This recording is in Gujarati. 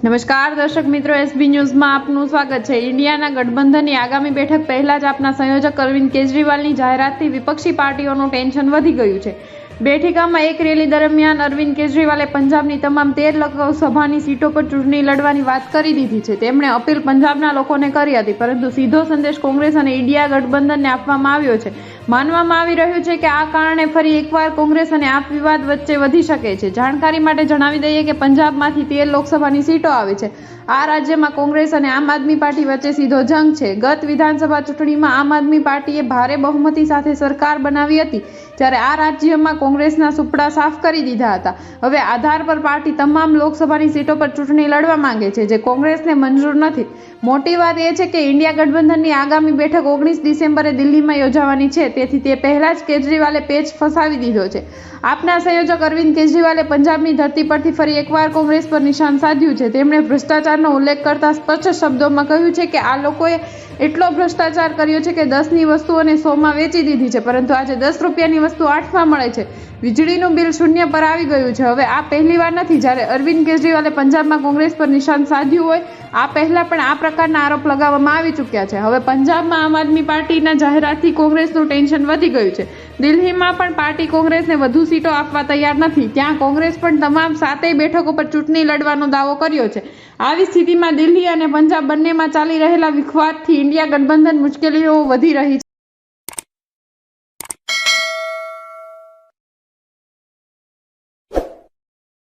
નમસ્કાર દર્શક મિત્રો, એસબી ન્યૂઝમાં આપનું સ્વાગત છે। ઇન્ડિયાના ગઠબંધનની આગામી બેઠક પહેલા જ આપના સંયોજક અરવિંદ કેજરીવાલની જાહેરાતથી વિપક્ષી પાર્ટીઓનું ટેન્શન વધી ગયું છે। બેઠિકામાં એક રેલી દરમિયાન અરવિંદ કેજરીવાલે પંજાબની તમામ 13 લોકસભાની સીટો પર ચૂંટણી લડવાની વાત કરી દીધી છે। તેમણે અપીલ પંજાબના લોકોને કરી હતી, પરંતુ સીધો સંદેશ કોંગ્રેસ અને ઇન્ડિયા ગઠબંધનને આપવામાં આવ્યો છે। માનવામાં આવી રહ્યું છે કે આ કારણે ફરી એકવાર કોંગ્રેસ અને આપ વિવાદ વચ્ચે વધી શકે છે। જાણકારી માટે જણાવી દઈએ કે પંજાબમાંથી 13 લોકસભાની સીટો આવે છે। આ રાજ્યમાં કોંગ્રેસ અને આમ આદમી પાર્ટી વચ્ચે સીધો જંગ છે। ગત વિધાનસભા ચૂંટણીમાં આમ આદમી પાર્ટીએ ભારે બહુમતી સાથે સરકાર બનાવી હતી, જ્યારે આ રાજ્યમાં કોંગ્રેસના સુપડા સાફ કરી દીધા હતા। હવે આધાર પર પાર્ટી તમામ લોકસભાની સીટો પર ચૂંટણી લડવા માંગે છે, જે કોંગ્રેસને મંજૂર નથી। મોટી વાત એ છે કે ઇન્ડિયા ગઠબંધનની આગામી બેઠક 19 ડિસેમ્બરે દિલ્હીમાં યોજાવાની છે, તેથી તે પહેલા જ કેજરીવાલે પેચ ફસાવી દીધો છે। આપના સંયોજક અરવિંદ કેજરીવાલે પંજાબની ધરતી પરથી ફરી એકવાર કોંગ્રેસ પર નિશાન સાધ્યું છે। તેમણે ભ્રષ્ટાચારનો ઉલ્લેખ કરતા સ્પષ્ટ શબ્દોમાં કહ્યું છે કે આ લોકોએ એટલો ભ્રષ્ટાચાર કર્યો છે કે 10ની વસ્તુઓને 100માં વેચી દીધી છે, પરંતુ આજે 10 રૂપિયાની વસ્તુ 8માં મળે છે। વીજળીનું બિલ 0 પર આવી ગયું છે। હવે આ પહેલીવાર નથી જ્યારે અરવિંદ કેજરીવાલે પંજાબમાં કોંગ્રેસ પર નિશાન સાધ્યું હોય। આ પહેલા પણ આ પ્રકારના આરોપ લગાવવામાં આવી ચૂક્યા છે। હવે પંજાબમાં આમ આદમી પાર્ટીના જાહેરાતથી કોંગ્રેસનું ટેન્શન વધી ગયું છે। દિલ્હીમાં પણ પાર્ટી કોંગ્રેસને વધુ સીટો આપવા તૈયાર નથી। ત્યાં કોંગ્રેસ પણ તમામ 7 બેઠકો પર ચૂંટણી લડવાનો દાવો કર્યો છે। આવી સ્થિતિમાં દિલ્હી અને પંજાબ બંનેમાં ચાલી રહેલા વિખવાદથી ઇન્ડિયા ગઠબંધન મુશ્કેલીઓ વધી રહી છે।